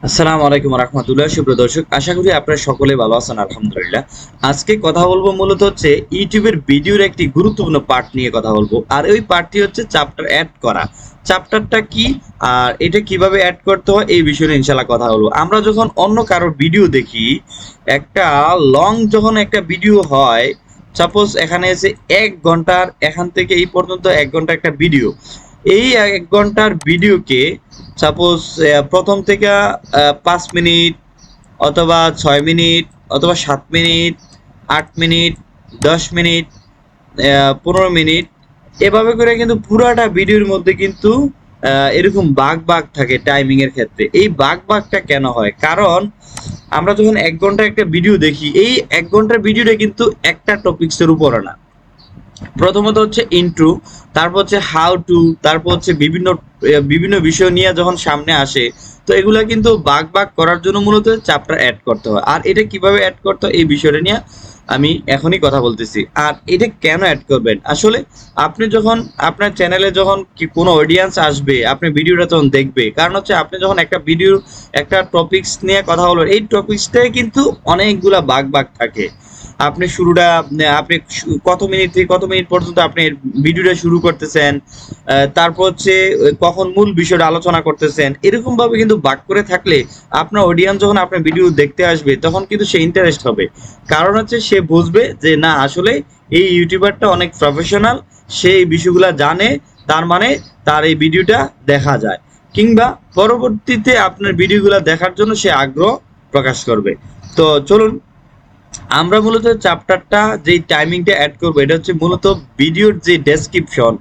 আসসালামু আলাইকুম রাহমাতুল্লাহ। সুপ্রিয় দর্শক, আশা করি আপনারা সকলে ভালো আছেন আলহামদুলিল্লাহ। আজকে কথা বলবো মূলত হচ্ছে ইউটিউবের ভিডিওর একটি গুরুত্বপূর্ণ পার্ট নিয়ে কথা বলবো। আর ওই পার্টটি হচ্ছে চ্যাপ্টার অ্যাড করা। চ্যাপ্টারটা কি আর এটা কিভাবে অ্যাড করতে হয় এই বিষয়ে ইনশাআল্লাহ কথা বলবো। আমরা যখন অন্য কারোর ভিডিও দেখি, একটা লং যখন একটা ভিডিও হয়, সাপোজ এখানে এসে 1 ঘন্টার এখান থেকে এই পর্যন্ত 1 ঘন্টা একটা ভিডিও, এই 1 ঘন্টার ভিডিওকে সাপোজ প্রথম থেকে 5 মিনিট অথবা 6 মিনিট অথবা 7 মিনিট, 8 মিনিট, 10 মিনিট, 15 মিনিট, এভাবে করে কিন্তু পুরাটা ভিডিওর মধ্যে কিন্তু এরকম বাঁক বাঁক থাকে টাইমিং এর ক্ষেত্রে। এই বাঁক বাঁকটা কেন হয়? কারণ আমরা যখন 1 ঘন্টা একটা ভিডিও দেখি, এই 1 ঘন্টার ভিডিওটা কিন্তু একটা টপিক্সের উপরে না। প্রথমত হচ্ছে ইন্ট্রো, তারপর হচ্ছে হাউ টু, তারপর হচ্ছে বিভিন্ন বিভিন্ন বিষয় নিয়ে যখন সামনে আসে, তো এগুলা কিন্তু বাগ বাগ করার জন্য মূলত চ্যাপ্টার অ্যাড করতে হয়। আর এটা কিভাবে অ্যাড করতে হয় এই বিষয়টা নিয়ে আমি এখনই কথা বলতেছি। আর এটা কেন অ্যাড করবেন? আসলে আপনি যখন আপনার চ্যানেলে যখন কি কোনো অডিয়েন্স আসবে, আপনি ভিডিওটা তখন দেখবে। কারণ হচ্ছে আপনি যখন একটা ভিডিও একটা টপিকস নিয়ে কথা বলবেন, এই টপিকসটাই কিন্তু অনেকগুলা বাগ বাগ থাকে। আপনি শুরুটা আপনি কত মিনিট থেকে কত মিনিট পর্যন্ত আপনি ভিডিওটা শুরু করতেছেন, তারপর হচ্ছে কখন মূল বিষয়টা আলোচনা করতেছেন, এরকম ভাবে কিন্তু ভাগ করে থাকলে আপনার অডিয়েন্স যখন আপনার ভিডিও দেখতে আসবে তখন কিন্তু সে ইন্টারেস্ট হবে। কারণ হচ্ছে সে বুঝবে যে না, আসলে এই ইউটিউবারটা অনেক প্রফেশনাল, সে এই বিষয়গুলো জানে, তার মানে তার এই ভিডিওটা দেখা যায়, কিংবা পরবর্তীতে আপনার ভিডিওগুলো দেখার জন্য সে আগ্রহ প্রকাশ করবে। তো চলুন আমরা মূলত চ্যাপ্টারটা যেই টাইমিংটা অ্যাড করবো, এটা হচ্ছে মূলত ভিডিওর যে ডেসক্রিপশন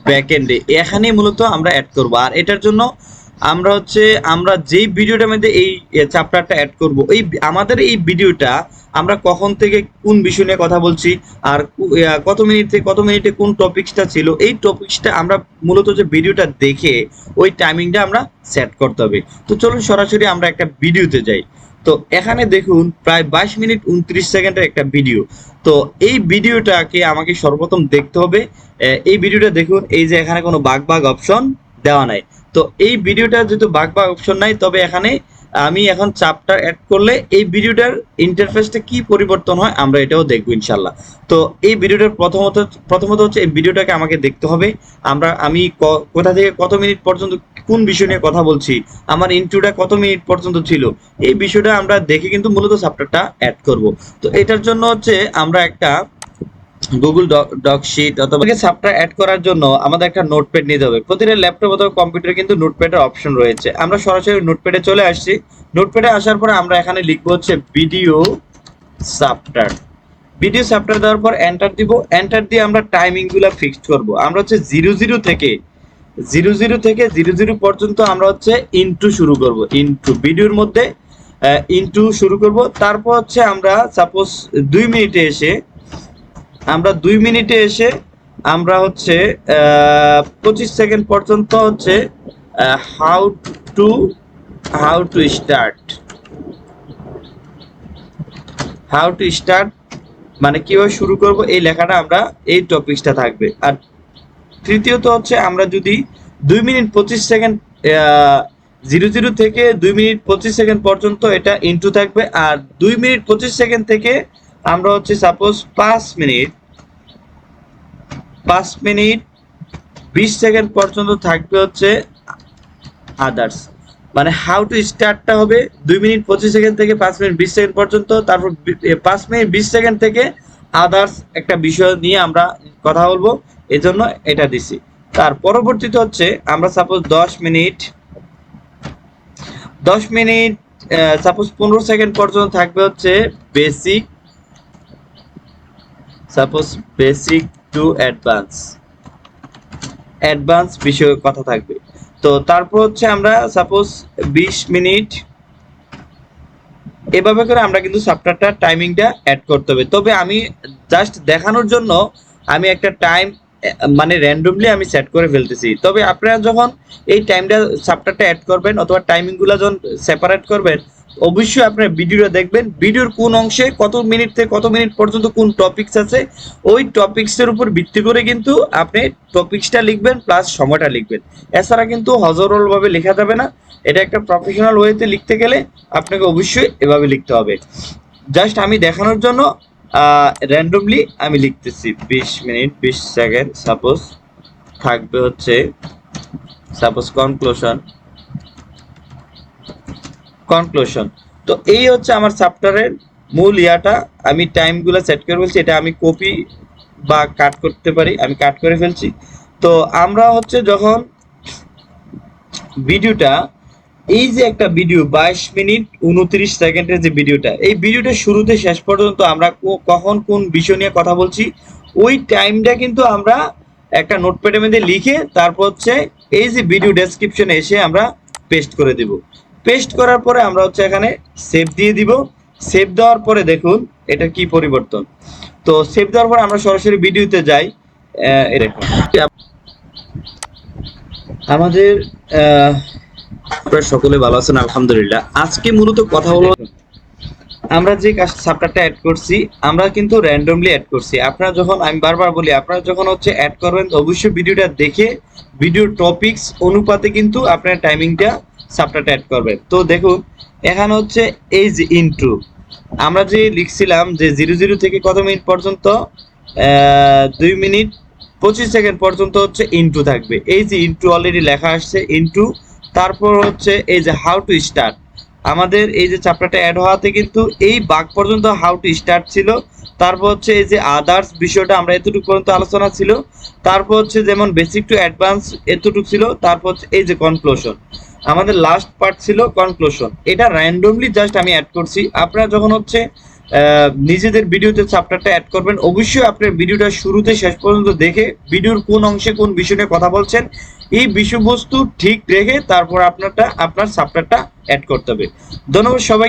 ব্যাকএন্ডে, এখানে মূলত আমরা অ্যাড করব। আর এটার জন্য আমরা যেই ভিডিওটার মধ্যে এই চ্যাপ্টারটা অ্যাড করব, এই আমাদের এই ভিডিওটা আমরা কখন থেকে কোন বিষয় নিয়ে কথা বলছি, আর কত মিনিট থেকে কত মিনিটে কোন টপিকসটা ছিল, এই টপিকসটা আমরা মূলত যে ভিডিওটা দেখে ওই টাইমিংটা আমরা সেট করতে হবে। তো চলুন সরাসরি আমরা একটা ভিডিওতে যাই। তো এখানে দেখুন প্রায় 22 মিনিট 29 সেকেন্ডের একটা ভিডিও। তো এই ভিডিওটাকে আমাকে সর্বপ্রথম দেখতে হবে। এই ভিডিওটা দেখুন, এই যে এখানে কোনো বাগ বাগ অপশন দেওয়া নাই। তো এই ভিডিওটা যেহেতু বাগ বাগ অপশন নাই, তবে এখানে আমি এখন চ্যাপ্টার অ্যাড করলে এই ভিডিওটার ইন্টারফেসটা কি পরিবর্তন হয় আমরা এটাও দেখবো ইনশাল্লাহ। তো এই ভিডিওটার প্রথমত হচ্ছে এই ভিডিওটাকে আমাকে দেখতে হবে। আমি কোথা থেকে কত মিনিট পর্যন্ত কোন বিষয় নিয়ে কথা বলছি, আমার ইন্ট্রোটা কত মিনিট পর্যন্ত ছিল, এই বিষয়টা আমরা দেখে কিন্তু মূলত চ্যাপ্টারটা অ্যাড করব। তো এটার জন্য হচ্ছে আমরা একটা গুগল ডক শিট অথবা চ্যাপ্টার অ্যাড করার জন্য আমাদের একটা নোটপ্যাড নিতে হবে। প্রতিটা ল্যাপটপ অথবা কম্পিউটারে কিন্তু নোটপ্যাডের অপশন রয়েছে। আমরা সরাসরি নোটপ্যাডে চলে আসছি। নোটপ্যাডে আসার পরে আমরা এখানে লিখবো হচ্ছে ভিডিও চ্যাপ্টার। ভিডিও চ্যাপ্টার দেওয়ার পর এন্টার দিব। এন্টার দিয়ে আমরা টাইমিং গুলা ফিক্সড করব। আমরা হচ্ছে 00 থেকে 00 পর্যন্ত আমরা হচ্ছে ইনটু শুরু করব। ইনটু ভিডিওর মধ্যে ইনটু শুরু করব। তারপর হচ্ছে আমরা সাপোজ 2 মিনিটে এসে আমরা 2 মিনিটে এসে আমরা হচ্ছে 25 সেকেন্ড পর্যন্ত হচ্ছে how to how to start how to start মানে কিভাবে শুরু করব, এই লেখাটা আমরা এই টপিকসটা থাকবে। আর তৃতীয়ত হচ্ছে আমরা যদি 2 মিনিট 25 সেকেন্ড 00 থেকে 2 মিনিট 25 সেকেন্ড পর্যন্ত এটা ইনটু থাকবে। আর 2 মিনিট 25 সেকেন্ড থেকে আমরা হচ্ছে সাপোজ 5 মিনিট 20 সেকেন্ড পর্যন্ত থাকবে হচ্ছে আদার্স। মানে হাউ টু স্টার্টটা হবে 2 মিনিট 25 সেকেন্ড থেকে 5 মিনিট 20 সেকেন্ড পর্যন্ত। তারপর 5 মিনিট 20 সেকেন্ড থেকে আদার্স একটা বিষয় নিয়ে আমরা কথা বলবো, এজন্য এটা দিছি। তার পরবর্তীতে হচ্ছে আমরা সাপোজ 10 মিনিট সাপোজ 15 সেকেন্ড পর্যন্ত থাকবে হচ্ছে basic, suppose basic to advance বিষয়ে কথা থাকবে। তো তারপর হচ্ছে আমরা সাপোজ 20 মিনিট, এভাবে করে আমরা কিন্তু চ্যাপ্টারটা টাইমিংটা অ্যাড করতে হবে। তবে আমি জাস্ট দেখানোর জন্য আমি একটা টাইম মানে র্যান্ডমলি আমি সেট করে ফেলতেছি। তবে আপনারা যখন এই টাইমটা চ্যাপ্টারটা অ্যাড করবেন অথবা টাইমিংগুলো যখন সেপারেট করবেন, অবশ্যই আপনার ভিডিওটা দেখবেন, ভিডিওর কোন অংশে কত মিনিট থেকে কত মিনিট পর্যন্ত কোন টপিকস আছে, ওই টপিকসের উপর ভিত্তি করে কিন্তু আপনি টপিকসটা লিখবেন প্লাস সময়টা লিখবেন। এছাড়া কিন্তু হজরল ভাবে লেখা যাবে না, এটা একটা প্রফেশনাল ওয়েতে লিখতে গেলে আপনাকে অবশ্যই এভাবে লিখতে হবে। জাস্ট আমি দেখানোর জন্য র্যান্ডমলি আমি লিখতেছি 20 মিনিট 20 সেকেন্ড, সাপোজ থাকবে হচ্ছে সাপোজ কনক্লুশন। তো এই হচ্ছে আমার চ্যাপ্টারের মূল ইয়াটা। আমি টাইমগুলো সেট করে বলছি, এটা আমি কপি বা কাট করতে পারি, আমি কাট করে ফেলছি। তো আমরা হচ্ছে যখন ভিডিওটা, এই যে একটা ভিডিও 22 মিনিট 29 সেকেন্ডের যে ভিডিওটা, এই ভিডিওটা শুরুতে শেষ পর্যন্ত আমরা কখন কোন বিষয় নিয়ে কথা বলছি ওই টাইমটা কিন্তু আমরা একটা নোটপ্যাডের মধ্যে লিখে তারপর হচ্ছে এই যে ভিডিও ডেসক্রিপশনে এসে আমরা পেস্ট করে দিব। পেস্ট করার পরে আমরা হচ্ছে এখানে সেভ দিয়ে দিব। সেভ দেওয়ার পরে দেখুন এটা কি পরিবর্তন। তো সেভ দেওয়ার পরে আমরা সরাসরি ভিডিওতে যাই। দেখুন আমাদের আপনারা সকলে ভালো আছেন আলহামদুলিল্লাহ। আজকে মূলত কথা হলো, আমরা যে সাবটারটা অ্যাড করছি আমরা কিন্তু র্যান্ডমলি অ্যাড করছি। আপনারা যখন, আমি বারবার বলি, আপনারা যখন হচ্ছে অ্যাড করবেন অবশ্যই ভিডিওটা দেখে ভিডিও টপিকস অনুপাতে কিন্তু আপনার টাইমিংটা সাবটারটা অ্যাড করবেন। তো দেখুন এখানে হচ্ছে এই যে ইন্ট্রো, আমরা যে লিখছিলাম যে 00 থেকে কত মিনিট পর্যন্ত, 2 মিনিট 25 সেকেন্ড পর্যন্ত হচ্ছে ইন্ট্রো থাকবে। এই যে ইন্ট্রো অলরেডি লেখা আসছে ইন্ট্রো। তারপর হচ্ছে এই যে হাউ টু স্টার্ট, আমাদের এই যে চ্যাপ্টারটা অ্যাড হওয়াতে কিন্তু এই বাক পর্যন্ত হাউ টু স্টার্ট ছিল। তারপর হচ্ছে এই যে আদার্স বিষয়টা আমরা এতটুকু পর্যন্ত আলোচনা ছিল। তারপর হচ্ছে যেমন বেসিক টু অ্যাডভান্স এতটুকু ছিল। তারপর হচ্ছে এই যে কনক্লুশন, আমাদের লাস্ট পার্ট ছিল কনক্লুশন। এটা র্যান্ডমলি জাস্ট আমি অ্যাড করছি। আপনারা যখন হচ্ছে নিজেদের ভিডিওতে চ্যাপ্টারটা অ্যাড করবেন অবশ্যই আপনার ভিডিওটা শুরুতে শেষ পর্যন্ত দেখে ভিডিওর কোন অংশে কোন বিষয় নিয়ে কথা বলছেন এই বিষয়বস্তু ঠিক রেখে তারপর আপনার চ্যাপ্টারটা অ্যাড করতে হবে। ধন্যবাদ সবাই।